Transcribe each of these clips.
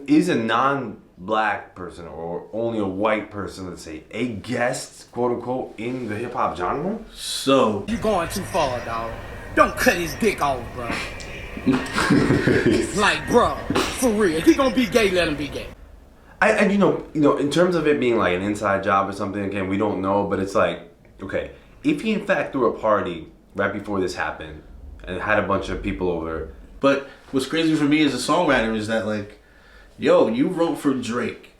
is a non-black person or only a white person, let's say, a guest, quote unquote, in the hip hop genre? So You going too far, dog. Don't cut his dick off, bro. Like, bro, for real. If he gonna be gay, let him be gay. And you know, in terms of it being like an inside job or something, again, we don't know, but it's like, okay, if he in fact threw a party right before this happened and had a bunch of people over. But what's crazy for me as a songwriter is that, like, yo, you wrote for Drake.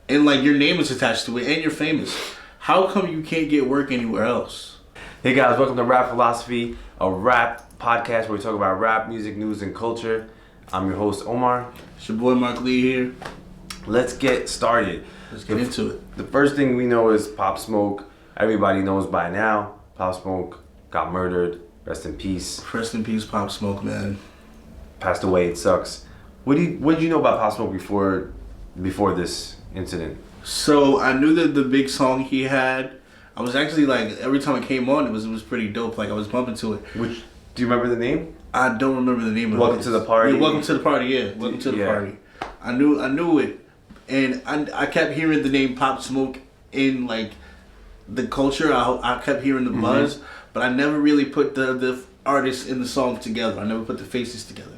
And, like, your name is attached to it and you're famous. How come you can't get work anywhere else? Hey guys, welcome to Rap Philosophy, a rap podcast where we talk about rap, music, news, and culture. I'm your host, Omar. It's your boy Mark Lee here. Let's get started. Let's get into it. The first thing we know is Pop Smoke. Everybody knows by now, Pop Smoke got murdered. Rest in peace. Rest in peace, Pop Smoke, man. Passed away. It sucks. What did you know about Pop Smoke before this incident? So I knew that the big song he had, I was actually like, every time it came on, it was pretty dope. Like, I was bumping to it. Which, do you remember the name? I don't remember the name of it. Welcome to the Party. Yeah, Welcome to the Party. Yeah, Welcome to the Party. I knew it, and I kept hearing the name Pop Smoke in like the culture. I kept hearing the buzz, but I never really put the artists in the song together. I never put the faces together.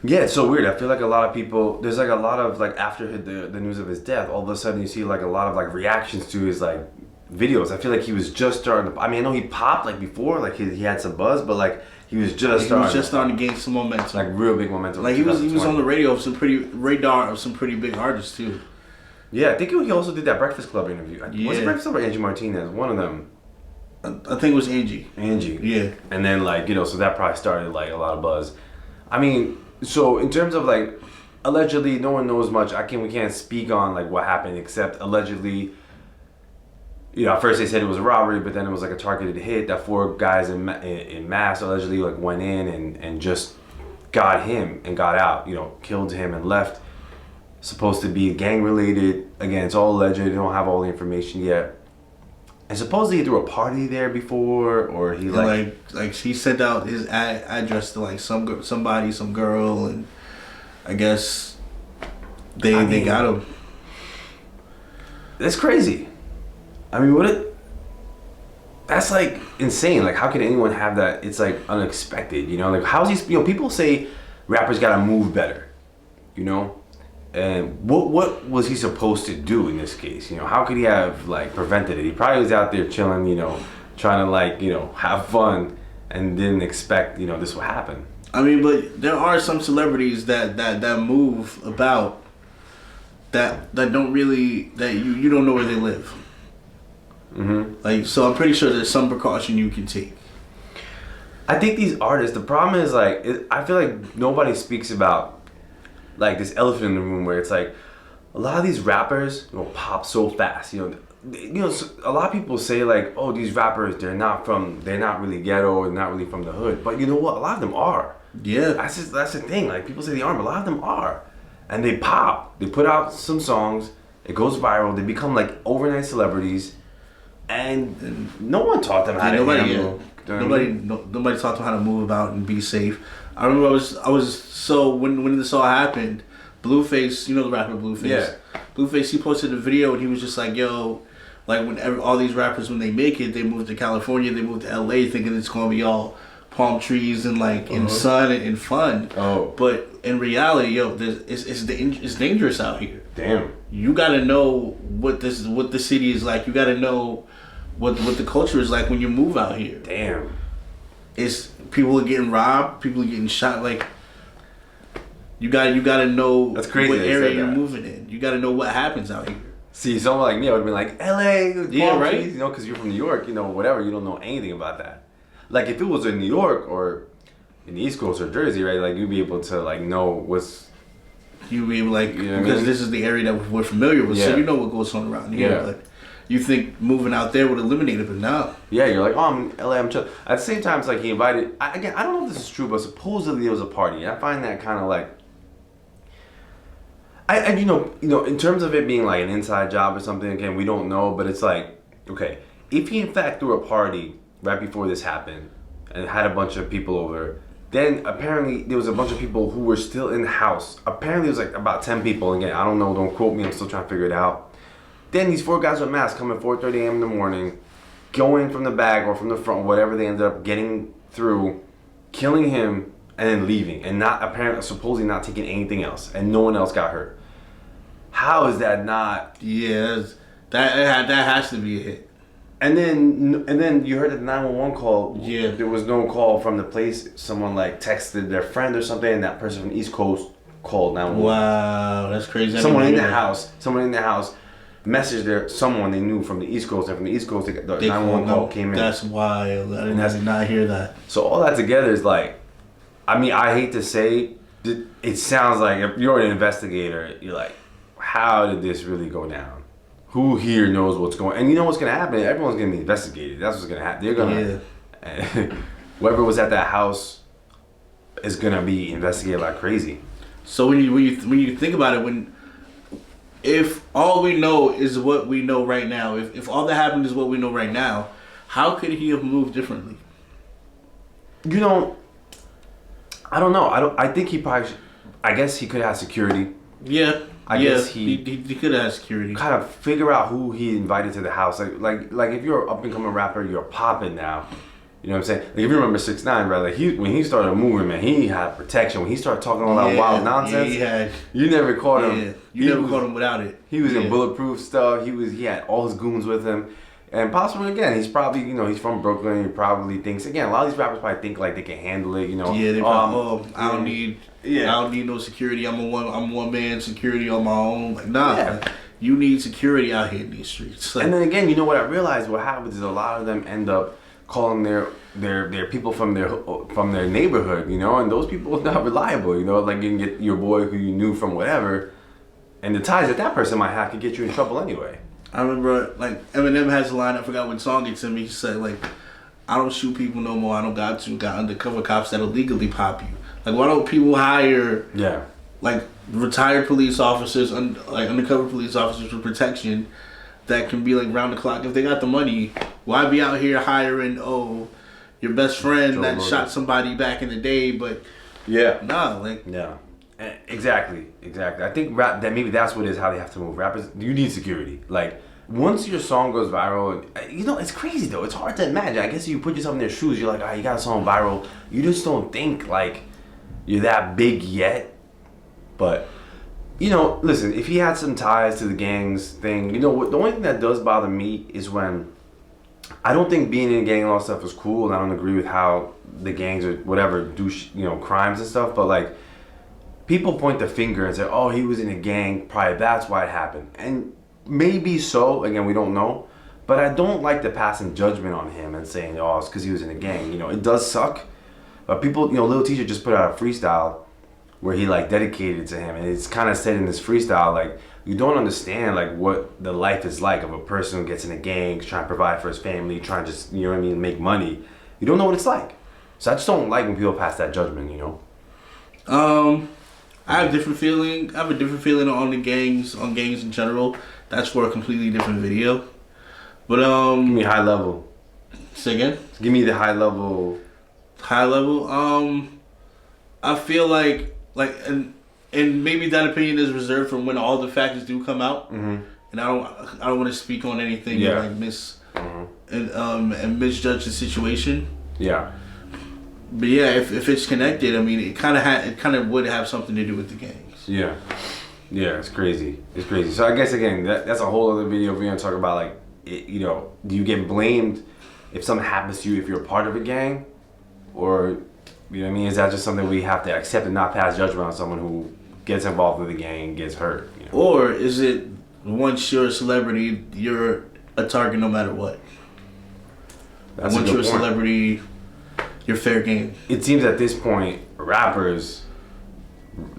Yeah, it's so weird. I feel like a lot of people, there's like a lot of like after the news of his death, all of a sudden you see like a lot of like reactions to his like videos. I feel like he was just starting to, I mean, I know he popped like before, like he had some buzz, but like he was just starting to gain some momentum. Like real big momentum. Like he was on the radio of some pretty big artists too. Yeah, I think he also did that Breakfast Club interview. Yeah. Was it Breakfast Club or Angie Martinez? One of them. I think it was Angie. Yeah. And then like, you know, so that probably started like a lot of buzz. I mean, so in terms of like, allegedly, no one knows much. We can't speak on like what happened except allegedly, you know, at first they said it was a robbery, but then it was like a targeted hit that 4 guys in mass allegedly like went in and just got him and got out, you know, killed him and left. Supposed to be gang related. Again, it's all alleged. They don't have all the information yet. And supposedly he threw a party there before, or he like he sent out his address to like some girl, and I guess they got him. That's crazy. I mean, that's like insane. Like, how could anyone have that? It's like unexpected, you know? Like, how's he, you know, people say rappers gotta move better, you know? And what was he supposed to do in this case? You know, how could he have like prevented it? He probably was out there chilling, you know, trying to like, you know, have fun and didn't expect, you know, this would happen. I mean, but there are some celebrities that move about that don't really, that you don't know where they live. Like, so I'm pretty sure there's some precaution you can take. I think these artists, the problem is like, I feel like nobody speaks about like this elephant in the room where it's like a lot of these rappers, you know, pop so fast. You know, so a lot of people say like, oh, these rappers, they're not really ghetto, they're not really from the hood. But you know what? A lot of them are. Yeah. That's the thing. Like, people say they aren't, but a lot of them are, and they pop. They put out some songs, it goes viral, they become like overnight celebrities. And no one taught them how to handle. Nobody taught them how to move about and be safe. I remember I was so when this all happened, Blueface, you know the rapper Blueface. Yeah. Blueface, he posted a video and he was just like, yo, like all these rappers, when they make it, they move to California, they move to LA thinking it's gonna be all palm trees and like and sun and fun. Oh. But in reality, yo, it's dangerous out here. Damn. You gotta know what the city is like. You gotta know what the culture is like when you move out here. Damn. It's people are getting robbed, people are getting shot. Like, you gotta know that's crazy what area you're moving in. You gotta know what happens out here. See, someone like me, I would have been like, LA, yeah, right? Trees, you know, because you're from New York, you know, whatever, you don't know anything about that. Like, if it was in New York or in the East Coast or Jersey, right, like, you'd be able to, like, know what's... You'd be able, like, you know because I mean? this is the area that we're familiar with, so you know what goes on around here. Yeah. But you think moving out there would eliminate it, but no. Yeah, you're like, oh, I'm in LA, I'm chill. At the same time, it's like he invited... Again, I don't know if this is true, but supposedly there was a party. I find that kind of, like... And you know, in terms of it being like an inside job or something, again, we don't know, but it's like, okay, if he in fact threw a party right before this happened and had a bunch of people over Then apparently there was a bunch of people who were still in the house. Apparently it was like about 10 people. Again, I don't know, don't quote me, I'm still trying to figure it out. Then these 4 guys with masks come at 4:30 a.m. in the morning, going from the back or from the front, whatever they ended up getting through, killing him, and then leaving, and not apparently supposedly not taking anything else, and no one else got hurt. How is that not? Yeah, that has to be a hit. And then you heard the 911 call. Yeah. There was no call from the place. Someone like texted their friend or something, and that person from the East Coast called 911. Wow, that's crazy. Someone in the house messaged someone they knew from the East Coast, and from the East Coast the 911 call came in. That's wild. I did not hear that. So all that together is like, I mean, I hate to say, it sounds like if you're an investigator, you're like, how did this really go down? Who here knows what's going on? And you know what's going to happen? Everyone's going to be investigated. That's what's going to happen. They're going to... Whoever was at that house is going to be investigated like crazy. So when you think about it, if all we know is what we know right now, if all that happened is what we know right now, how could he have moved differently? You know, I don't know. I think he probably... I guess he could have security. Yeah. I guess he could have had security. Kind of figure out who he invited to the house. Like if you're an up and coming rapper, you're popping now. You know what I'm saying? Like if you remember 6ix9ine, right? Like when he started moving, man, he had protection. When he started talking all that wild nonsense, you never caught him. Yeah, you never caught him without it. He was in bulletproof stuff. He had all his goons with him. And possibly again, he's probably, he's from Brooklyn. He probably thinks, again, a lot of these rappers probably think like they can handle it. Yeah, they probably, I don't need no security. I'm one man security on my own. Like like, you need security out here in these streets. Like, and then again, what I realized what happens is a lot of them end up calling their people from their neighborhood, and those people are not reliable. Like you can get your boy who you knew from whatever, and the ties that person might have could get you in trouble anyway. I remember, like, Eminem has a line, I forgot what song it's in me, he said, like, I don't shoot people no more, I don't got undercover cops that'll legally pop you. Like, why don't people hire, like, retired police officers, like, undercover police officers for protection that can be, like, round the clock? If they got the money, why be out here hiring, your best friend that shot somebody back in the day, but... Exactly. I think that maybe that's what it is, how they have to move. Rappers, you need security. Like, once your song goes viral, it's crazy though. It's hard to imagine. I guess if you put yourself in their shoes, you're like, you got a song viral. You just don't think like you're that big yet. But, listen, if he had some ties to the gangs thing, the only thing that does bother me is when I don't think being in a gang and all that stuff is cool, and I don't agree with how the gangs or whatever do, crimes and stuff, but like, people point the finger and say, oh, he was in a gang, probably that's why it happened. And maybe so, again, we don't know. But I don't like to pass in judgment on him and saying, oh, it's because he was in a gang. It does suck. But people, Lil Teacher just put out a freestyle where he, like, dedicated to him. And it's kind of said in this freestyle, like, you don't understand, like, what the life is like of a person who gets in a gang, trying to provide for his family, trying to just, make money. You don't know what it's like. So I just don't like when people pass that judgment, I have a different feeling on gangs in general. That's for a completely different video. But give me high level. Say again? Give me the high level. High level? I feel like and maybe that opinion is reserved for when all the facts do come out. Mm-hmm. And I don't want to speak on anything and misjudge the situation. Yeah. But yeah, if it's connected, I mean, it kind of would have something to do with the gangs. Yeah, it's crazy. So I guess again, that's a whole other video. We're gonna talk about like, do you get blamed if something happens to you if you're a part of a gang, or is that just something we have to accept and not pass judgment on someone who gets involved with the gang and gets hurt? Or is it once you're a celebrity, you're a target no matter what? Once you're a celebrity, you're fair game. It seems at this point, rappers,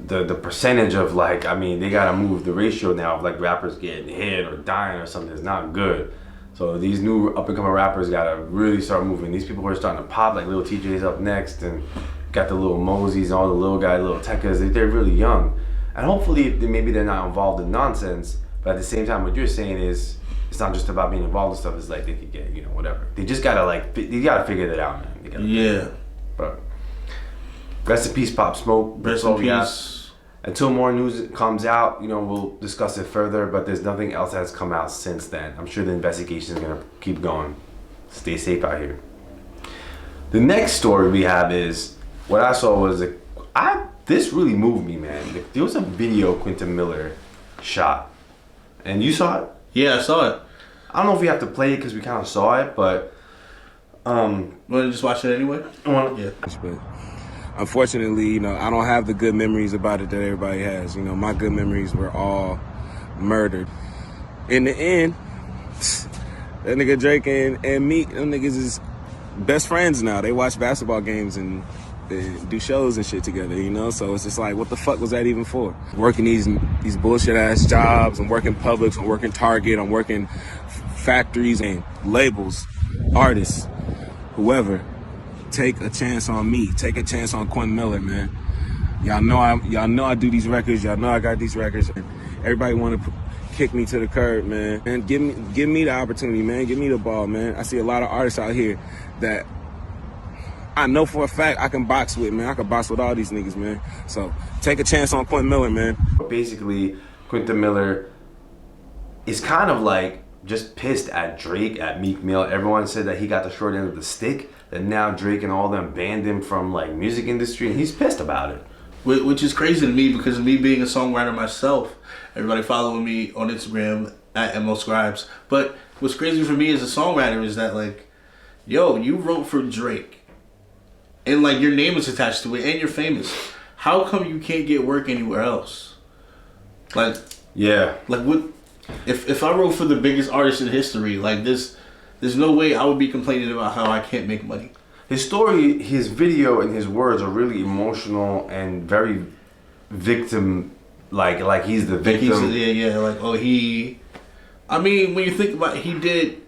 the percentage of like, they gotta move the ratio now of like rappers getting hit or dying or something is not good. So these new up and coming rappers gotta really start moving. These people who are starting to pop, like Lil TJ's up next, and got the little Moseys, all the little guys, little Tekkas, they're really young. And hopefully maybe they're not involved in nonsense, but at the same time what you're saying is, it's not just about being involved in stuff. It's like they could get, whatever. They just gotta they gotta figure that out, man. But Rest in peace, Pop Smoke. Rest in peace. Until more news comes out, we'll discuss it further, but there's nothing else that's come out since then. I'm sure the investigation is going to keep going. Stay safe out here. The next story we have is, what I saw was, this really moved me, man. There was a video Quentin Miller shot, and you saw it? Yeah, I saw it. I don't know if we have to play it because we kind of saw it, but... Want to just watch it anyway? Yeah. But unfortunately, I don't have the good memories about it that everybody has. My good memories were all murdered. In the end, that nigga Drake and Meek, them niggas is best friends now. They watch basketball games and do shows and shit together, So it's just like, what the fuck was that even for? Working these bullshit ass jobs. I'm working Publix. I'm working Target. I'm working factories and labels, artists, whoever. Take a chance on me. Take a chance on Quentin Miller, man. Y'all know I do these records. Y'all know I got these records. Everybody want to kick me to the curb, man. And give me the opportunity, man. Give me the ball, man. I see a lot of artists out here that I know for a fact I can box with, man. I can box with all these niggas, man. So take a chance on Quentin Miller, man. Basically, Quentin Miller is kind of like just pissed at Drake, at Meek Mill. Everyone said that he got the short end of the stick, that now Drake and all them banned him from like music industry, and he's pissed about it. Which is crazy to me because of me being a songwriter myself. Everybody following me on Instagram at MOScribes. But what's crazy for me as a songwriter is that like, yo, you wrote for Drake. And like your name is attached to it and you're famous. How come you can't get work anywhere else? Like, yeah. Like what if I wrote for the biggest artist in history, like this, there's no way I would be complaining about how I can't make money. His story, his video, and his words are really emotional and very victim, like he's the victim. I mean, when you think about it,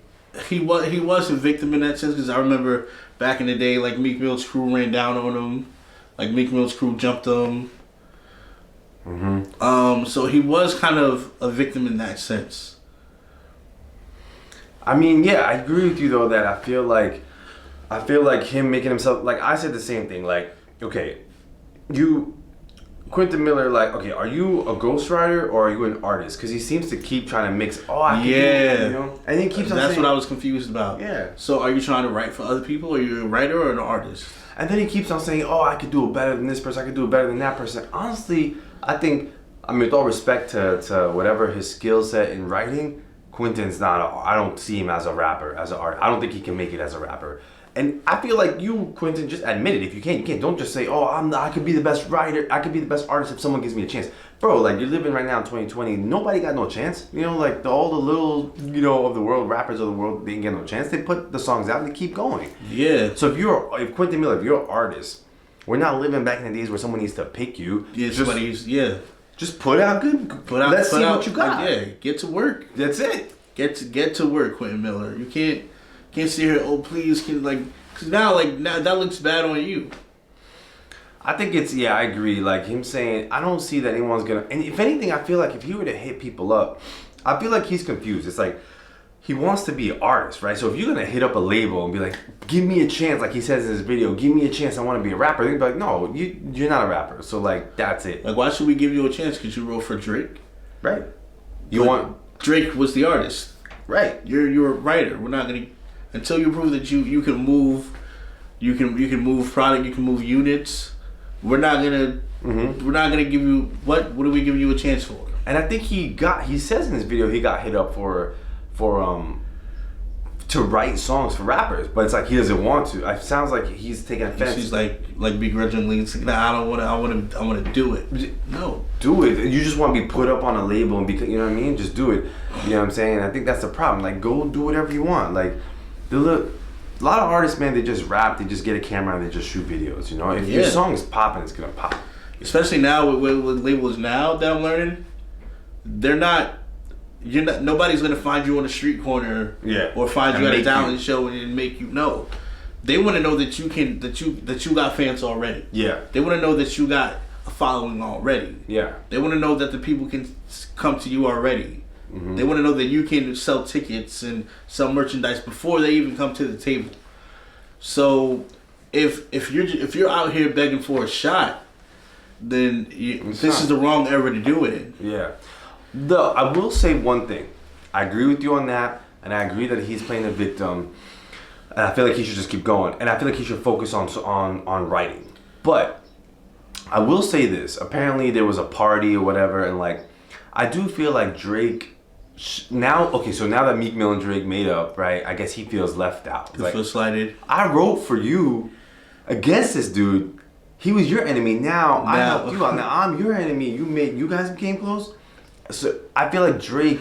he was a victim in that sense, because I remember back in the day, like Meek Mill's crew ran down on him, like Meek Mill's crew jumped him. Mm-hmm. So he was kind of a victim in that sense. I mean, yeah, I agree with you though that I feel like him making himself, like I said the same thing, like, okay, Quentin Miller, like, okay, are you a ghostwriter or are you an artist? Because he seems to keep trying to mix, I can do it, and he keeps on That's saying, what I was confused about. Yeah. So are you trying to write for other people? Are you a writer or an artist? And then he keeps on saying, I could do it better than this person, I could do it better than that person. Honestly, I think, with all respect to whatever his skill set in writing, Quentin's I don't see him as a rapper, as an artist. I don't think he can make it as a rapper. And I feel like you, Quentin, just admit it. If you can't, you can't. Don't just say, I could be the best writer, I could be the best artist if someone gives me a chance. Bro, like, you're living right now in 2020, nobody got no chance. Like, all the little, of the world, rappers of the world, they didn't get no chance. They put the songs out and they keep going. Yeah. So if Quentin Miller, if you're an artist, we're not living back in the days where someone needs to pick you. Yeah, Just put out good. Let's see what you got. Get to work. That's it. Get to work, Quentin Miller. You can't sit here. Please, because now that looks bad on you. I think I agree. Like him saying, I don't see that anyone's gonna. And if anything, I feel like if he were to hit people up, I feel like he's confused. It's like he wants to be an artist, right? So if you're gonna hit up a label and be like, give me a chance, like he says in his video, give me a chance, I want to be a rapper. They'd be like, no, you're not a rapper. So like that's it. Like, why should we give you a chance? Because you wrote for Drake, right? Drake was the artist, right? You're a writer. We're not gonna until you prove that you can move, you can move product, you can move units. We're not gonna give you what are we giving you a chance for? And I think he says in his video he got hit up for to write songs for rappers, but it's like he doesn't want to. It sounds like he's taking offense. He's like begrudgingly saying, "Nah, I don't want to. I want to do it." No, do it. You just want to be put up on a label and you know what I mean? Just do it. You know what I'm saying? I think that's the problem. Like, go do whatever you want. Like, a lot of artists, man, they just rap. They just get a camera and they just shoot videos. If your song is popping, it's gonna pop. Especially now with labels now that I'm learning, nobody's gonna find you on the street corner, or find you at a talent show and make you know. They want to know that you got fans already. Yeah. They want to know that you got a following already. Yeah. They want to know that the people can come to you already. Mm-hmm. They want to know that you can sell tickets and sell merchandise before they even come to the table. So if you're out here begging for a shot, then this is the wrong era to do it in. Yeah. I will say one thing. I agree with you on that, and I agree that he's playing a victim. And I feel like he should just keep going, and I feel like he should focus on writing. But I will say this. Apparently, there was a party or whatever, and like, I do feel like Drake now. Okay, so now that Meek Mill and Drake made up, right? I guess he feels left out. He feels slighted. I wrote for you against this dude. He was your enemy. Now I helped you out. Now I'm your enemy. You guys became close. So I feel like Drake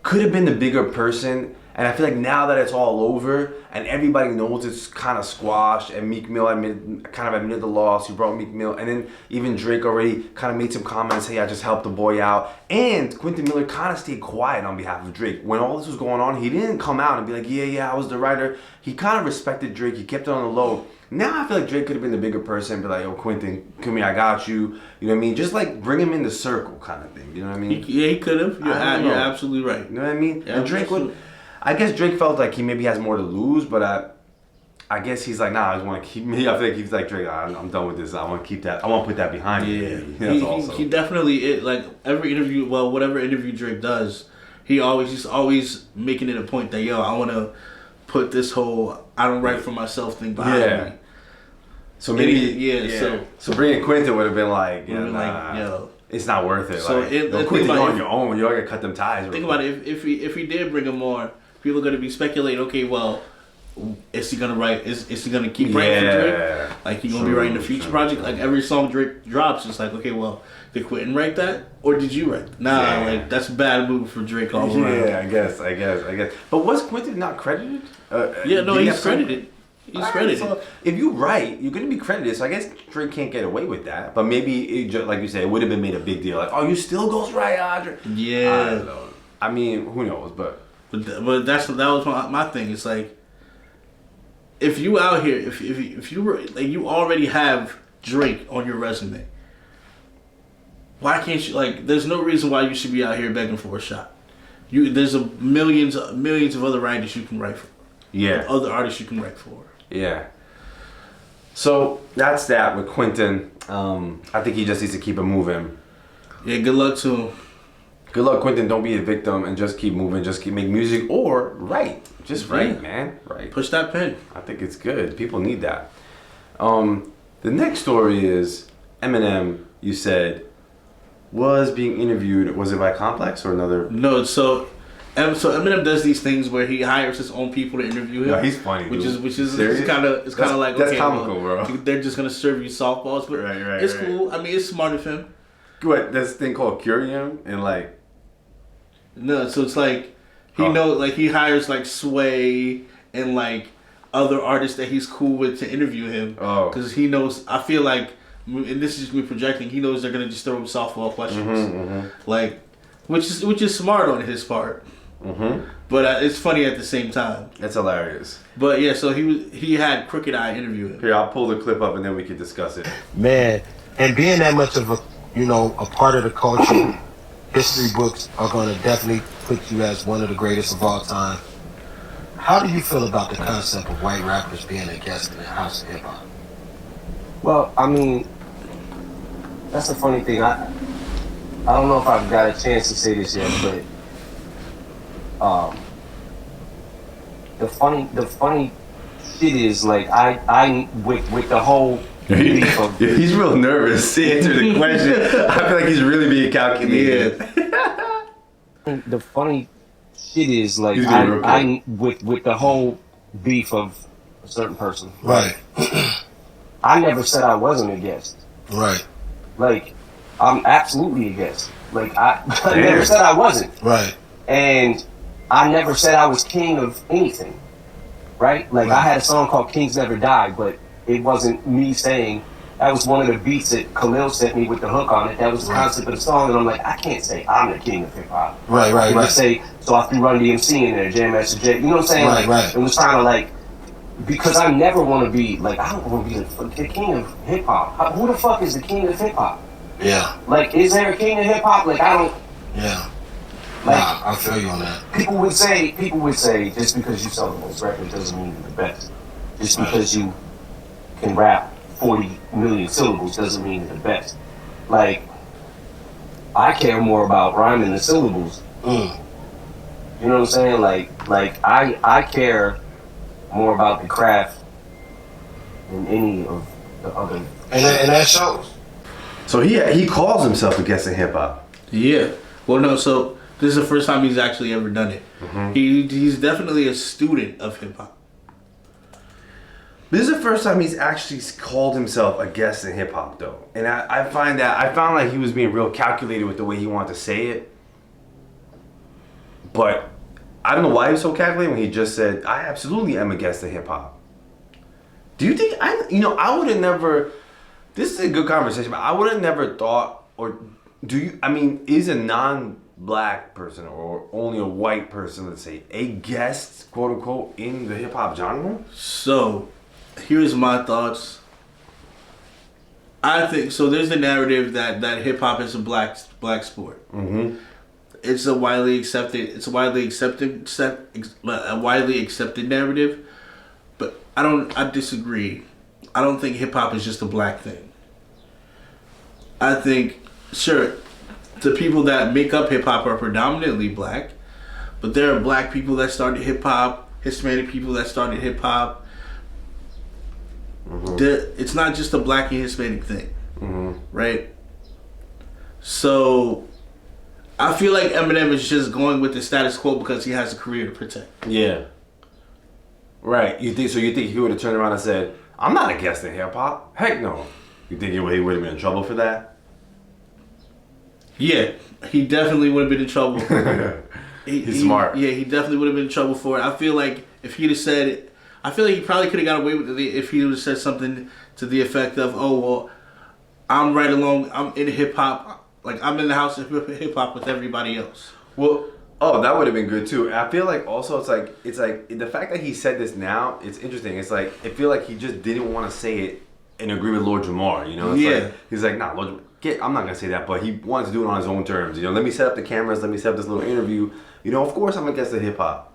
could have been the bigger person, and I feel like now that it's all over and everybody knows it's kind of squashed, and Meek Mill admitted the loss. He brought Meek Mill, and then even Drake already kind of made some comments. Hey, I just helped the boy out, and Quentin Miller kind of stayed quiet on behalf of Drake when all this was going on. He didn't come out and be like, yeah, I was the writer. He kind of respected Drake. He kept it on the low. Now I feel like Drake could have been the bigger person and be like, yo, Quentin, come here, I got you. You know what I mean? Just like bring him in the circle kind of thing. You know what I mean? He could have. You're absolutely right. You know what I mean? Yeah, and Drake I guess Drake felt like he maybe has more to lose, but I guess he's like, nah, I just want to keep me. I feel like he's like, Drake, I'm done with this. I want to keep that. I want to put that behind me. Yeah. He definitely, like every interview, whatever interview Drake does, he's always making it a point that, yo, I want to put this whole I don't write for myself thing behind me. So maybe, So bringing Quentin would have been like, it's not worth it. So like, Quentin, you're on your own. You're gonna cut them ties. Think about it. If he did bring him more, people are gonna be speculating. Okay, well, is he gonna write? Is he gonna keep writing for Drake? Like he gonna be writing the future project? Like every song Drake drops, it's like, okay, well, did Quentin write that or did you write? Like that's a bad move for Drake all around. Yeah, I guess. But was Quentin not credited? He's credited. He's credited. So if you write, you're going to be credited. So I guess Drake can't get away with that. But maybe, like you said, it would have been made a big deal. Like, oh, you still ghostwrite, Drake? Yeah. I don't know. I mean, who knows? But that was my thing. It's like, if you out here, if you were like, you already have Drake on your resume. Why can't you, like? There's no reason why you should be out here begging for a shot. There's millions of other writers you can write for. Yeah. Other artists you can write for. Yeah. So that's that with Quentin. I think he just needs to keep it moving. Yeah, good luck to him. Good luck, Quentin. Don't be a victim and just keep moving. Just keep making music or write. Just write, man. Write. Push that pen. I think it's good. People need that. The next story is Eminem, you said, was being interviewed. Was it by Complex or another? No, so Eminem does these things where he hires his own people to interview him. Yeah, he's funny. Which is kind of like, that's okay, comical, bro. They're just gonna serve you softballs, but it's cool. I mean, it's smart of him. What, this thing called Curium and like. No, so it's like he hires like Sway and like other artists that he's cool with to interview him. Oh, because he knows. I feel like, and this is just me projecting. He knows they're gonna just throw him softball questions, like, which is smart on his part. Mm-hmm. But it's funny at the same time. It's hilarious. But yeah, so he had Crooked Eye interview him. Here, I'll pull the clip up and then we can discuss it. Man, and being that much of a part of the culture, history books are going to definitely put you as one of the greatest of all time. How do you feel about the concept of white rappers being a guest in the House of Hip Hop? Well, I mean, that's a funny thing. I don't know if I've got a chance to say this yet, but the funny shit is, like, I with the whole he's real nervous to answer the question. I feel like he's really being calculated. The funny shit is, like, I with the whole beef of a certain person. Right. I never said I wasn't a guest. Right. Like, I'm absolutely a guest. Like, I never said I wasn't. Right. And I never said I was king of anything. Right? Like, I had a song called Kings Never Die, but it wasn't me saying. That was one of the beats that Khalil sent me with the hook on it. That was the concept of the song, and I'm like, I can't say I'm the king of hip hop. Right. I just say, so I threw Run DMC in there, Jam Master Jay. You know what I'm saying? Right. It was kind of like, because I never want to be, like, I don't want to be the king of hip hop. Who the fuck is the king of hip hop? Yeah. Like, is there a king of hip hop? Like, I don't. Yeah. Like, I feel you on that. People would say, just because you sell the most records doesn't mean you're the best. Just because you can rap 40 million syllables doesn't mean you're the best. Like, I care more about rhyming the syllables. You know what I'm saying? Like I care more about the craft than any of the other. And that shows. So he calls himself a guest in hip hop. Yeah. Well, no. So this is the first time he's actually ever done it. He's definitely a student of hip hop. This is the first time he's actually called himself a guest in hip hop, though, and I found like he was being real calculated with the way he wanted to say it. But I don't know why he was so calculated when he just said, "I absolutely am a guest in hip hop." Do you think I would have never? This is a good conversation, but I would have never thought, or do you? I mean, is a non-black person or only a white person, let's say, a guest, quote unquote, in the hip hop genre? So, here's my thoughts. I think so. There's the narrative that hip hop is a black sport. It's a widely accepted narrative, but I disagree. I don't think hip hop is just a black thing. I think, sure, the people that make up hip hop are predominantly black, but there are black people that started hip hop, Hispanic people that started hip hop. It's not just a black and Hispanic thing, right? So I feel like Eminem is just going with the status quo because he has a career to protect. Yeah. Right. You think he would have turned around and said, "I'm not a guest in hip hop"? Heck no. You think he would have been in trouble for that? Yeah, he definitely would have been in trouble. He's smart. Yeah, he definitely would have been in trouble for it. I feel like if he'd have said it, I feel like he probably could have got away with it if he would have said something to the effect of, "Oh, well, I'm right along, I'm in hip hop. Like, I'm in the house of hip hop with everybody else." Well, that would have been good too. I feel like also it's like the fact that he said this now, it's interesting. It's like I feel like he just didn't want to say it and agree with Lord Jamar. You know, it's like, he's like, "Nah, Lord Jamar, I'm not gonna say that," but he wanted to do it on his own terms. You know, let me set up the cameras, let me set up this little interview. You know, of course I'm against the hip hop,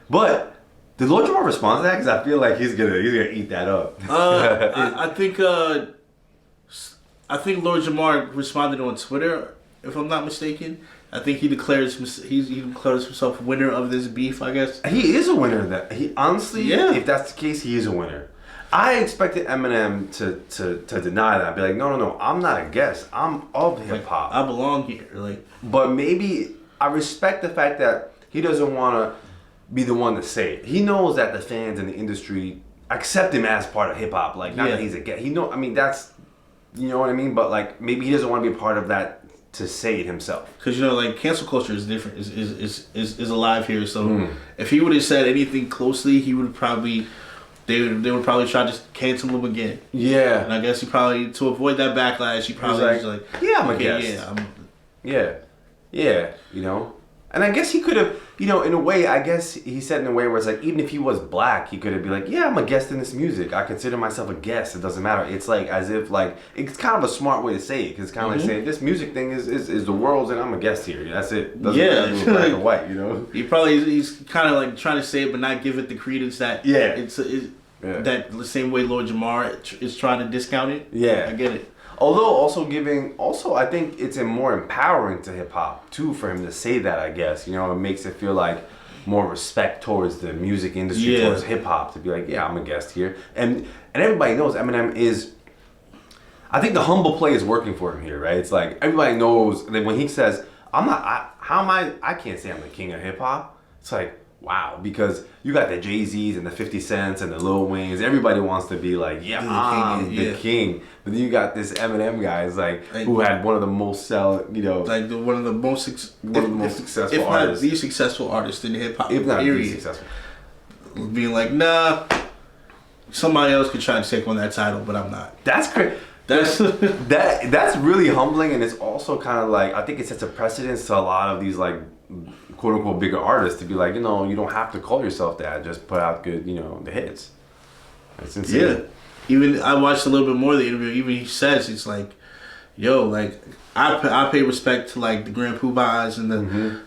but did Lord Jamar respond to that? Because I feel like he's gonna eat that up. I think Lord Jamar responded on Twitter, if I'm not mistaken. I think he declares himself winner of this beef, I guess. He is a winner. That he honestly, yeah. If that's the case, he is a winner. I expected Eminem to deny that. I'd be like, no, I'm not a guest. I'm of hip hop. I belong here. Like, but maybe I respect the fact that he doesn't want to be the one to say it. He knows that the fans in the industry accept him as part of hip hop. Like, not that he's a guest. I mean, that's, you know what I mean. But like, maybe he doesn't want to be a part of that to say it himself. Because like cancel culture is different. Is alive here. So if he would have said anything closely, he would probably. They would probably try to cancel him again. Yeah. And I guess he probably, to avoid that backlash, he probably was like, yeah, I'm a guest. Yeah, you know. And I guess he could have, in a way, I guess he said in a way where it's like, even if he was black, he could have been like, yeah, I'm a guest in this music. I consider myself a guest. It doesn't matter. It's like, as if, like, it's kind of a smart way to say it. Because it's kind of like saying, this music thing is the world's and I'm a guest here. That's it. Doesn't matter black or white, you know? He's kind of like trying to say it, but not give it the credence that that the same way Lord Jamar is trying to discount it. Yeah. I get it. Although I think it's more empowering to hip hop too for him to say that. I guess it makes it feel like more respect towards the music industry, towards hip hop, to be like, yeah, I'm a guest here, and everybody knows Eminem is. I think the humble play is working for him here, right? It's like everybody knows that when he says, I can't say I'm the king of hip hop. It's like, wow, because you got the Jay-Z's and the 50 Cents and the Lil Waynes. Everybody wants to be like, I'm the king. But then you got this Eminem guy, who had one of the most one of the most successful if artists, not the successful artist in hip hop, if not the successful. Being like, nah, somebody else could try to take on that title, but I'm not. That's crazy. That's really humbling, and it's also kind of like, I think it sets a precedence to a lot of these like quote unquote bigger artists to be like, you don't have to call yourself that. Just put out good, the hits. It's insane. Yeah. Even I watched a little bit more of the interview. Even he says, it's like, yo, like I pay respect to like the Grand Poobahs and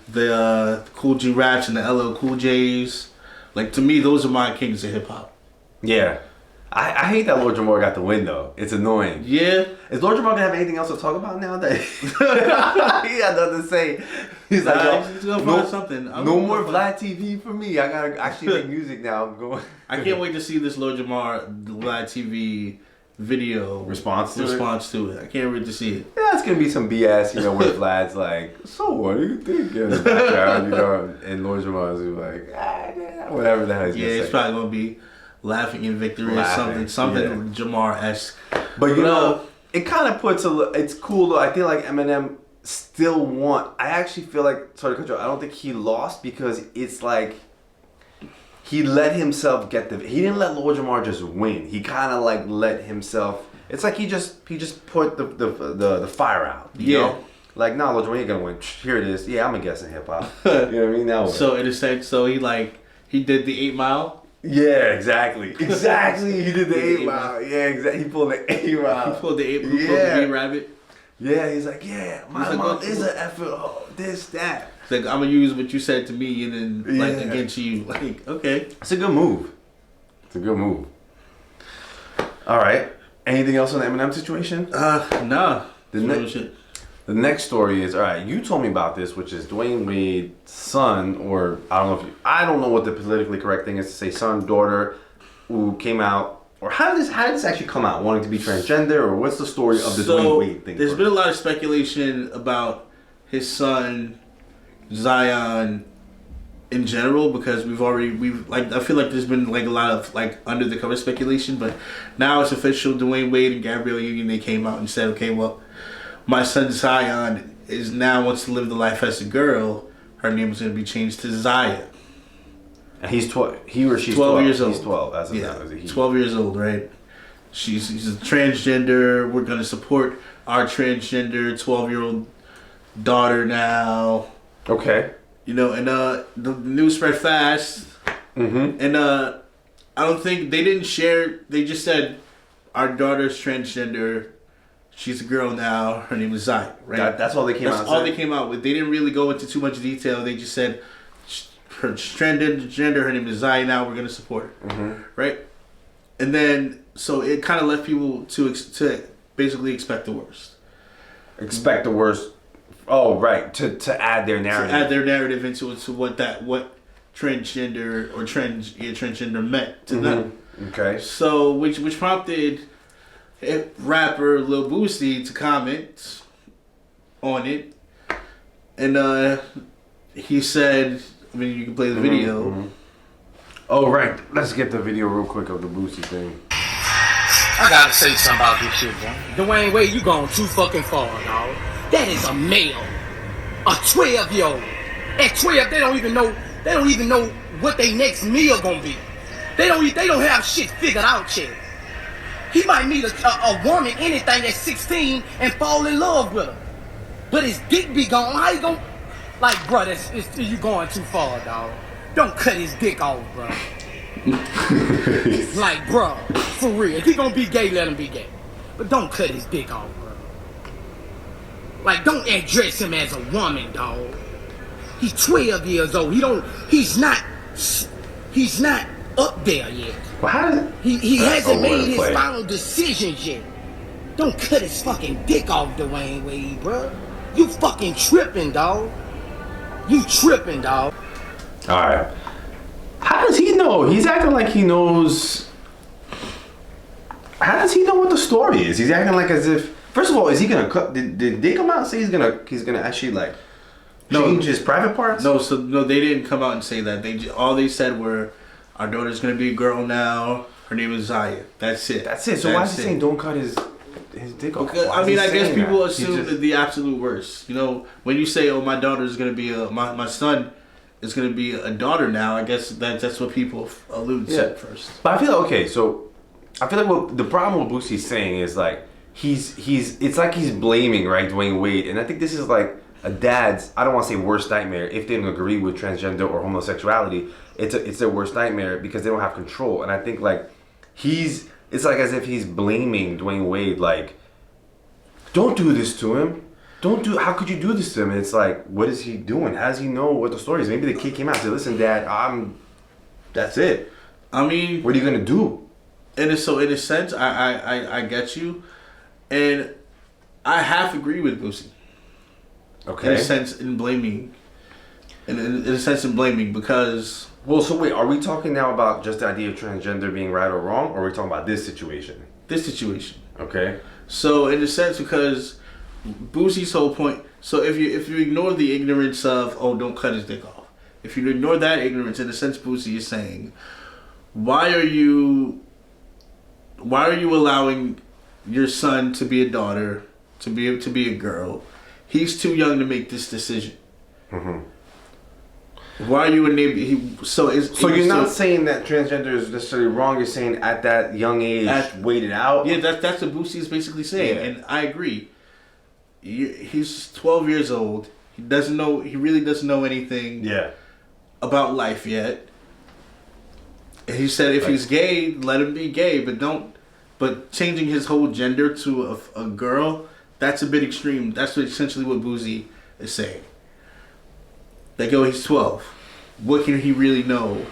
the Cool G Raps and the LL Cool J's. Like, to me, those are my kings of hip hop. Yeah. I hate that Lord Jamar got the win though. It's annoying. Yeah. Is Lord Jamar gonna have anything else to talk about now that he had nothing to say? He's like, he's gonna find something. No more Vlad TV for me. I gotta actually make music now. I'm going. I can't wait to see this Lord Jamar Vlad TV video response to it. I can't wait to see it. Yeah, it's gonna be some BS, where Vlad's like, so what do you think? In the background, and Lord Jamar's like, whatever the hell he's gonna say. It's probably gonna be laughing in victory or something Jamar-esque. But it kind of puts it's cool though. I feel like Eminem still I actually feel like, sorry to cut you off, I don't think he lost because it's like he let himself get he didn't let Lord Jamar just win. He kind of like let himself. It's like he just put the fire out. You know? Like, nah, Lord Jamar ain't gonna win. Here it is. Yeah, I'm a guess in hip hop. You know what I mean? Now so in a sense, he did the 8 Mile. Yeah, exactly. He did the 8 Mile. Yeah, exactly. He pulled the 8 Mile. He pulled the 8 rabbit. Yeah, he's like, my mom is an effort. Oh, this, that. It's like, I'm gonna use what you said to me and then against you. Like, okay. It's a good move. All right. Anything else on the Eminem situation? Nah. The next story is, all right, you told me about this, which is Dwayne Wade's son, or I don't know what the politically correct thing is to say, son, daughter, who came out, or how did this actually come out? Wanting to be transgender, or what's the story of the Dwayne Wade thing? There's been a lot of speculation about his son, Zion, in general, because I feel like there's been like a lot of like under the cover speculation, but now it's official. Dwayne Wade and Gabrielle Union, they came out and said, okay, well, my son Zion wants to live the life as a girl. Her name is going to be changed to Zaya. And he's 12. He or she's 12 years old. He's 12. As of yeah, now, is he? 12 years old, right? She's a transgender. We're going to support our transgender 12-year-old daughter now. Okay. And the news spread fast. Mm-hmm. And I don't think they didn't share. They just said our daughter's transgender. She's a girl now. Her name is Zaya, right? That's all they came out with. That's all they came out with. They didn't really go into too much detail. They just said her gender, her name is Zaya now. We're going to support her, mm-hmm. right? And then, so it kind of left people to basically expect the worst. Expect the worst. Oh, right. To add their narrative. To add their narrative into what transgender or transgender meant to them. Okay. So, which prompted rapper Lil Boosie to comment on it, and he said, I mean, you can play the video. Mm-hmm. Oh, right. Let's get the video real quick of the Boosie thing. I gotta say something about this shit, bro. Dwayne Wade, you going too fucking far, dog. That is a male, a 12-year-old. At 12, they don't even know what their next meal gonna be. They don't have shit figured out yet. He might meet a woman, anything at 16, and fall in love with her. But his dick be gone. How you gonna... Like, bro, you going too far, dog. Don't cut his dick off, bro. Like, bro, for real. If he gonna be gay, let him be gay. But don't cut his dick off, bro. Like, don't address him as a woman, dog. He's 12 years old. He's not up there yet. Well, how does he hasn't made his final decisions yet. Don't cut his fucking dick off, Dwayne Wade, bro. You fucking tripping, dog. You tripping, dog. Alright. How does he know? He's acting like he knows. How does he know what the story is? He's acting like as if. First of all, is he gonna cut? Did they come out and say he's gonna actually like change his private parts? No, they didn't come out and say that. All they said were, our daughter's gonna be a girl now. Her name is Zaya. That's it. So why is he saying don't cut his dick off? Because, I mean, I guess people assume the absolute worst. When you say, "Oh, my daughter is gonna be my son is gonna be a daughter now," I guess that's what people allude to at first. But I feel like what the problem with Boosie's saying is like it's like he's blaming, right, Dwayne Wade, and I think this is like a dad's, I don't want to say worst nightmare if they don't agree with transgender or homosexuality. It's their worst nightmare because they don't have control, and I think like it's like as if he's blaming Dwayne Wade, like, don't do this to him. How could you do this to him? And it's like, what is he doing? How does he know what the story is? Maybe the kid came out and said, listen, Dad, that's it. I mean, what are you going to do? in a sense, I get you, and I half agree with Boosie. Okay. In a sense, in blaming, because. Well, so wait, are we talking now about just the idea of transgender being right or wrong, or are we talking about this situation? This situation. Okay. So in a sense, because Boosie's whole point. So if you ignore the ignorance of don't cut his dick off. If you ignore that ignorance, in a sense, Boosie is saying, why are you allowing your son to be a daughter, to be a girl? He's too young to make this decision. Mm-hmm. Why are you enabling? So you're not saying that transgender is necessarily wrong. You're saying at that young age, wait it out. Yeah, that's what Boosie is basically saying, and I agree. He's 12 years old. He doesn't know. He really doesn't know anything. About life yet. And he said if he's gay, let him be gay, but don't. But changing his whole gender to a girl, that's a bit extreme. That's essentially what Boosie is saying. They go, he's 12. What can he really know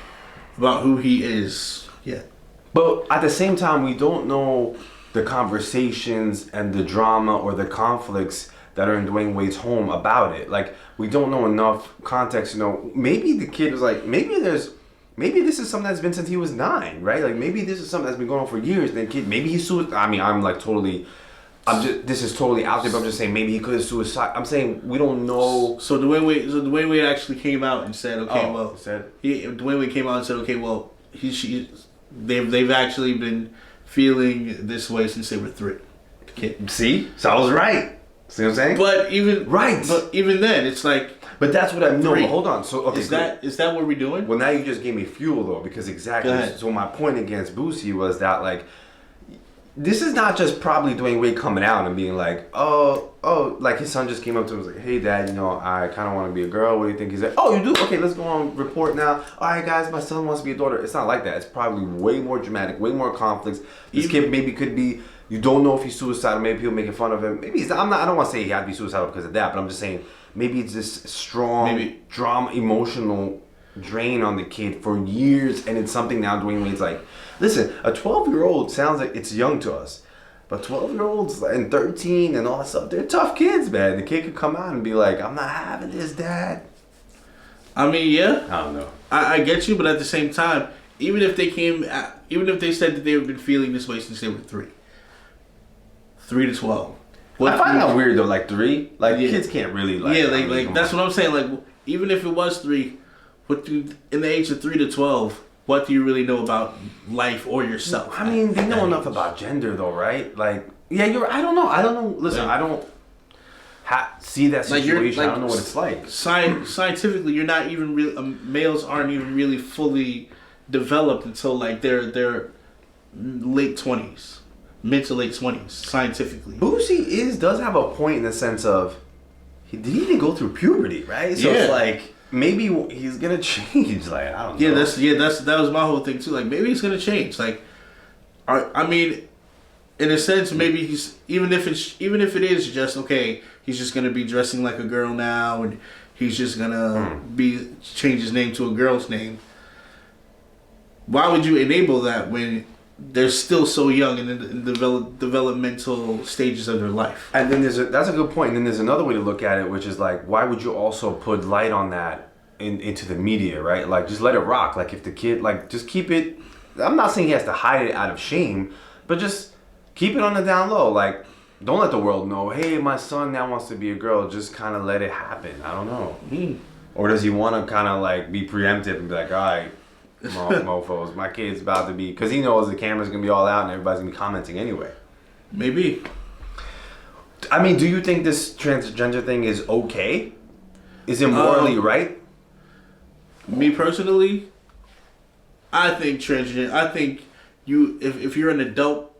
about who he is yet? But at the same time, we don't know the conversations and the drama or the conflicts that are in Dwayne Wade's home about it. Like, we don't know enough context. Maybe the kid was like, maybe this is something that's been since he was 9, right? Like, maybe this is something that's been going on for years. Then kid, maybe he's suicide. I mean, this is totally out there, but I'm just saying maybe he could have suicide. I'm saying we don't know. So Dwayne Wade actually came out and said, Dwayne Wade came out and said, okay, well, they've actually been feeling this way since they were 3. Okay. See, so I was right. See what I'm saying? But even then, it's like. But that's what I know. Hold on. So okay, is that what we're doing? Well, now you just gave me fuel though, because exactly. So my point against Boosie was that like. This is not just probably Dwayne Wade coming out and being like, like his son just came up to him and was like, hey dad, I kind of want to be a girl. What do you think? He's like, oh, you do? Okay, let's go on report now. All right, guys, my son wants to be a daughter. It's not like that. It's probably way more dramatic, way more conflicts. This kid maybe could be, you don't know if he's suicidal. Maybe people making fun of him. Maybe he's not, I don't want to say he had to be suicidal because of that, but I'm just saying maybe it's this strong drama, emotional drain on the kid for years, and it's something now Dwayne Wade's like, listen, a 12-year-old sounds like it's young to us, but 12-year-olds and 13 and all that stuff, they're tough kids, man. The kid could come out and be like, I'm not having this, dad. I mean, yeah. I don't know. I get you, but at the same time, even if they said that they've been feeling this way since they were 3 to 12. I find that weird though, like 3, like kids can't really like. Yeah, like that's what I'm saying. Like even if it was 3. In the age of 3 to 12, what do you really know about life or yourself? I mean, they know enough about gender, though, right? Like, yeah, I don't know. Listen, I don't see that situation. I don't know what it's like. Scientifically, you're not even really. Males aren't even really fully developed until like their late 20s, mid to late 20s. Scientifically, Boosie does have a point in the sense of he didn't even go through puberty, right? So it's like. Maybe he's gonna change. Like I don't know. That was my whole thing too. Like maybe he's gonna change. Like, I mean, in a sense, maybe he's even if it is just okay. He's just gonna be dressing like a girl now, and he's just gonna change his name to a girl's name. Why would you enable that when they're still so young in the developmental stages of their life? And then that's a good point. And then there's another way to look at it, which is like, why would you also put light on that into the media, right? Like, just let it rock. Like, if the kid, like, just keep it. I'm not saying he has to hide it out of shame, but just keep it on the down low. Like, don't let the world know, hey, my son now wants to be a girl. Just kind of let it happen. I don't know. Or does he want to kind of like be preemptive and be like, all right, mofos, my kid's about to be, because he knows the camera's gonna be all out and everybody's gonna be commenting anyway. Maybe. I mean, do you think this transgender thing is okay? Is it morally right? Me personally, I think transgender. I think if you're an adult,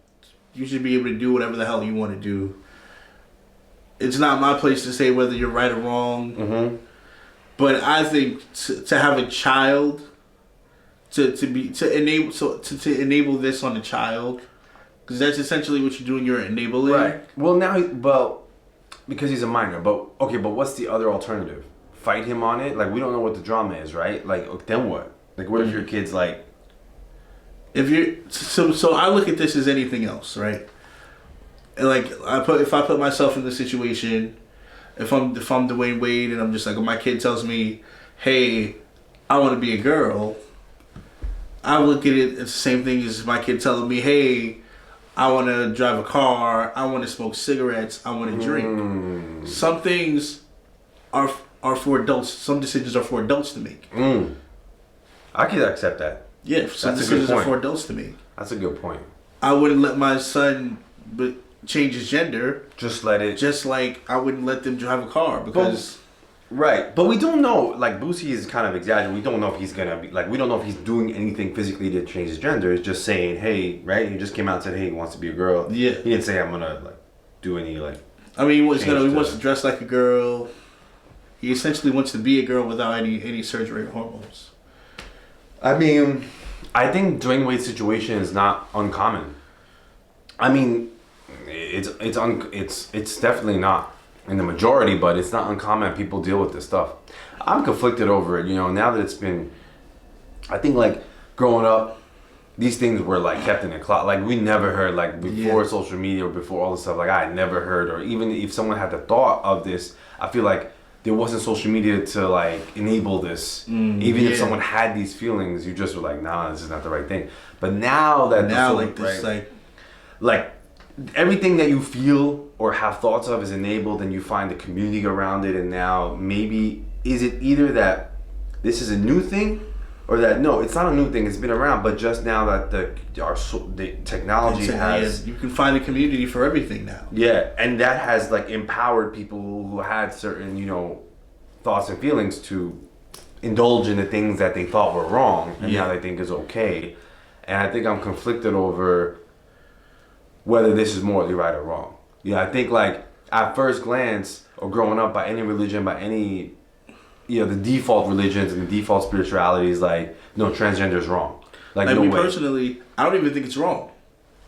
you should be able to do whatever the hell you want to do. It's not my place to say whether you're right or wrong. Mm-hmm. But I think to have a child. To enable this on a child, because that's essentially what you're doing. You're enabling. Right. Well, because he's a minor. But okay. But what's the other alternative? Fight him on it. Like, we don't know what the drama is, right? Like, then what? Like, what if your kid's like if you're so I look at this as anything else, right? And like if I put myself in the situation, if I'm Dwayne Wade and I'm just like, my kid tells me, hey, I want to be a girl, I look at it as the same thing as my kid telling me, hey, I want to drive a car, I want to smoke cigarettes, I want to drink. Some things are for adults. Some decisions are for adults to make. I can accept that. Yeah, some decisions are for adults to make. That's a good point. I wouldn't let my son change his gender. Just let it. Just like I wouldn't let them drive a car because. Right, but we don't know. Like Boosie is kind of exaggerating. We don't know if he's gonna be like. We don't know if he's doing anything physically to change his gender. It's just saying, hey, right? He just came out and said, hey, he wants to be a girl. Yeah. He didn't say I'm gonna like do any like. I mean, he wants to dress like a girl. He essentially wants to be a girl without any surgery or hormones. I mean, I think Dwayne Wade's situation is not uncommon. I mean, it's definitely not in the majority, but it's not uncommon. People deal with this stuff. I'm conflicted over it. You know, now that it's been, I think like growing up, these things were like kept in a closet. Like we never heard like before social media or before all this stuff. Like I had never heard, or even if someone had the thought of this, I feel like there wasn't social media to like enable this. Even if someone had these feelings, you just were like, nah, this is not the right thing. But now that like everything that you feel or have thoughts of is enabled, and you find the community around it, and now maybe is it either that this is a new thing, or that no, it's not a new thing, it's been around, but just now that the technology has, you can find a community for everything now. Yeah, and that has like empowered people who had certain, you know, thoughts and feelings to indulge in the things that they thought were wrong, and now they think is okay. And I think I'm conflicted over whether this is morally right or wrong. Yeah, I think like at first glance, or growing up by any religion, by any, you know, the default religions and the default spirituality is like, no, transgender is wrong. Like no me way. Personally, I don't even think it's wrong.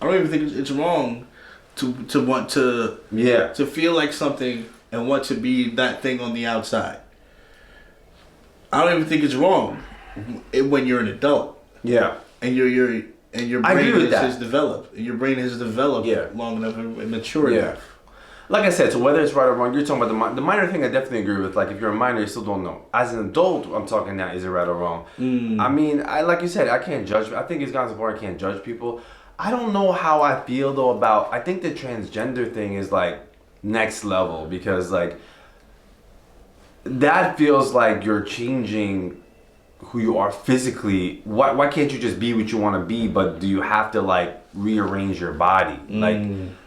I don't even think it's wrong to want to feel like something and want to be that thing on the outside. I don't even think it's wrong when you're an adult. Yeah. And your brain has developed. Your brain has developed long enough and mature enough. Like I said, so whether it's right or wrong, you're talking about the minor thing. I definitely agree with. Like, if you're a minor, you still don't know. As an adult, I'm talking now, is it right or wrong? I mean, like you said, I can't judge. I think it's gotten to the point I can't judge people. I don't know how I feel though about. I think the transgender thing is like next level, because like that feels like you're changing who you are physically. Why can't you just be what you want to be? But do you have to like rearrange your body like?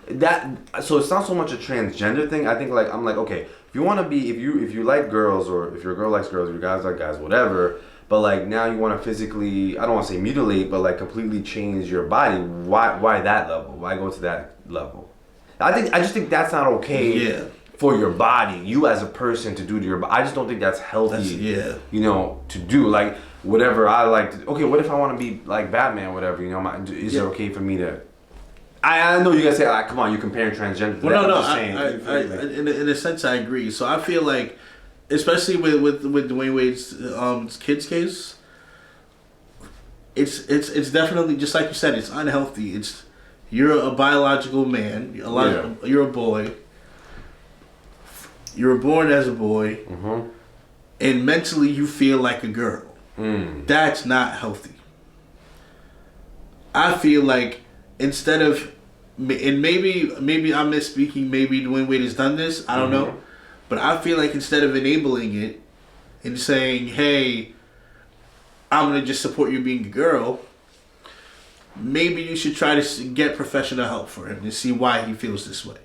That, so it's not so much a transgender thing. I think like I'm like, okay, if you want to be, if you like girls, or if your girl likes girls, or your guys like guys, whatever, but like now you want to physically, I don't want to say mutilate, but like completely change your body. Why that level? Why go to that level? I just think that's not okay for your body, you as a person to do to your body. I just don't think that's healthy. You know, to do like whatever I like to. Okay, what if I want to be like Batman, whatever? You know, is it okay for me to? I know you guys say, like, come on, you're comparing transgender to well, that. No, in a sense, I agree. So I feel like, especially with Dwayne Wade's kid's case, it's definitely, just like you said, it's unhealthy. You're a biological man. You're a boy. You were born as a boy, and mentally you feel like a girl. That's not healthy. I feel like, instead of, and maybe I'm misspeaking, maybe Dwayne Wade has done this, I don't know, but I feel like instead of enabling it and saying, hey, I'm going to just support you being a girl, maybe you should try to get professional help for him to see why he feels this way.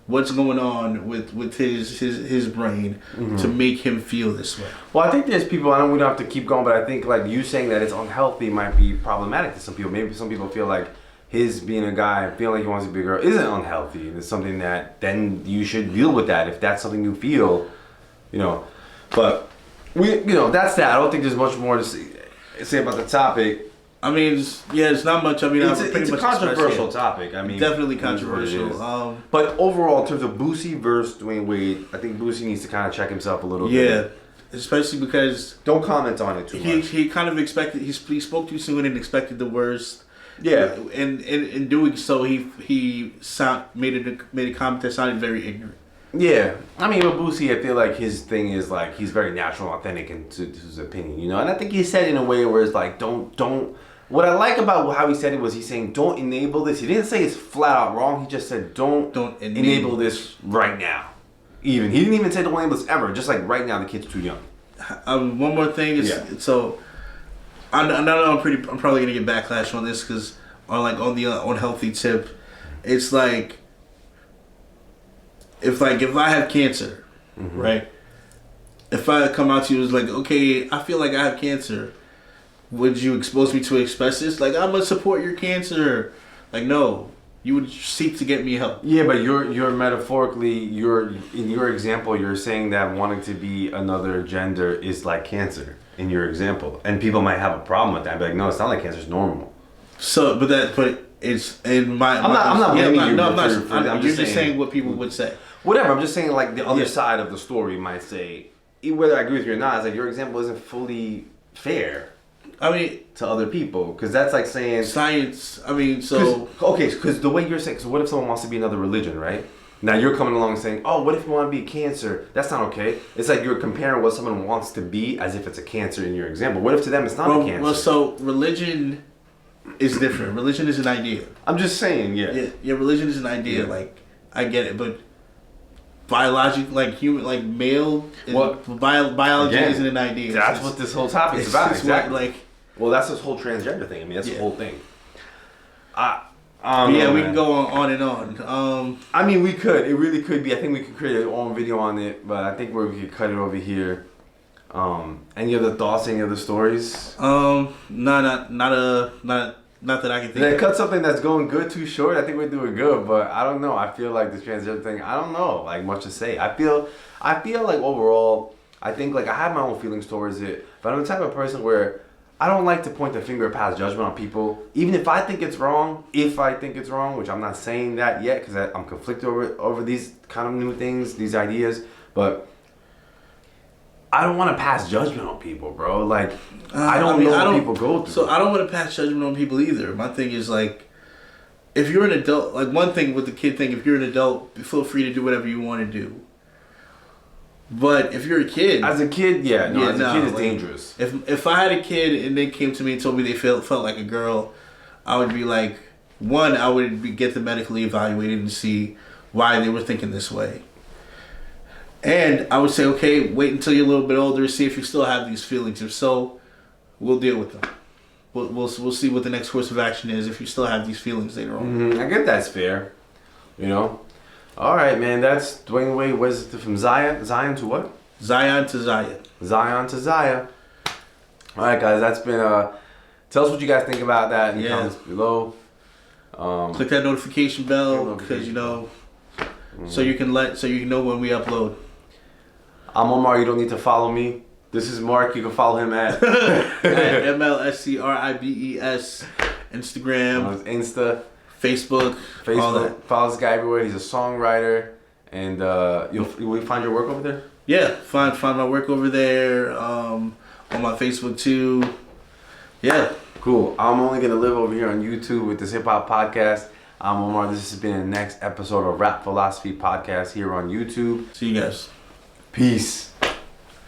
What's going on with his brain to make him feel this way? Well, I think there's people, we don't have to keep going, but I think like you saying that it's unhealthy might be problematic to some people. Maybe some people feel like his being a guy and feeling like he wants to be a girl isn't unhealthy. It's something that then you should deal with that if that's something you feel, you know. But that's that. I don't think there's much more to say about the topic. I mean, it's not much. I mean, it's a controversial topic. I mean, definitely controversial. But overall, in terms of Boosie versus Dwayne Wade, I think Boosie needs to kind of check himself a little bit. Yeah, especially because don't comment on it too much. He kind of expected. He spoke too soon and expected the worst. Yeah. And in doing so, he made a comment that sounded very ignorant. Yeah, I mean, with Boosie, I feel like his thing is like he's very natural, authentic, and to his opinion, you know. And I think he said it in a way where it's like, don't. What I like about how he said it was he's saying, don't enable this. He didn't say it's flat out wrong. He just said, don't enable this right now. Even he didn't even say don't enable this ever. Just like right now, the kid's too young. One more thing is so. I know I'm probably gonna get backlash on this because on the unhealthy tip, it's like. If I have cancer, right? If I come out to you, it's like, okay, I feel like I have cancer. Would you expose me to express this? Like, I'm gonna support your cancer. Like, no, you would seek to get me help. Yeah, but you're metaphorically, in your example, you're saying that wanting to be another gender is like cancer in your example, and people might have a problem with that. But like, no, it's not like cancer; it's normal. So, but it's in my. I'm not blaming you. No, I'm I'm just saying what people would say. Whatever, I'm just saying like the other side of the story might say, whether I agree with you or not, it's like your example isn't fully fair. I mean, to other people, because that's like saying science. I mean, so because the way you're saying, so what if someone wants to be another religion, right? Now you're coming along and saying, oh, what if you want to be a cancer? That's not okay. It's like you're comparing what someone wants to be as if it's a cancer in your example. What if to them it's not a cancer? Well, so religion is different. Religion is an idea. I'm just saying, yeah. Religion is an idea. Yeah. Like I get it, but. Biological, like human, like male. Biology isn't an idea. That's what this whole topic is about. Exactly. Well, that's this whole transgender thing. I mean, that's the whole thing. We can go on and on. I mean, we could. It really could be. I think we could create our own video on it, but I think we could cut it over here. Any other thoughts? Any other stories? Not that I can think They of. cut something that's going good too short. I think we're doing good, but I don't know. I feel like the transgender thing, I don't know, like much to say. I feel like overall, I think like I have my own feelings towards it, but I'm the type of person where I don't like to point the finger or pass judgment on people. Even if I think it's wrong, which I'm not saying that yet because I'm conflicted over these kind of new things, these ideas, but I don't want to pass judgment on people, bro. Like, I don't know what people go through. So I don't want to pass judgment on people either. My thing is like, if you're an adult, like one thing with the kid thing, if you're an adult, feel free to do whatever you want to do. But if you're a kid, as a kid, it's dangerous. If I had a kid and they came to me and told me they felt like a girl, I would be like, one, I would get them medically evaluated and see why they were thinking this way. And I would say, okay, wait until you're a little bit older, see if you still have these feelings. If so, we'll deal with them. We'll see what the next course of action is if you still have these feelings later on. I get that's fair, you know. All right, man. That's Dwayne Wade. Where's it from? Zion to what? Zion to Zaya. Zion to Zaya. All right, guys. That's been. Tell us what you guys think about that in the comments below. Click that notification bell because so you can know when we upload. I'm Omar. You don't need to follow me. This is Mark. You can follow him at MLSCRIBES, Instagram, Insta, Facebook. All that. Follow this guy everywhere. He's a songwriter, and will you find your work over there? Yeah, find my work over there. On my Facebook too. Yeah, cool. I'm only gonna live over here on YouTube with this hip hop podcast. I'm Omar. This has been the next episode of Rap Philosophy Podcast here on YouTube. See you guys. Peace.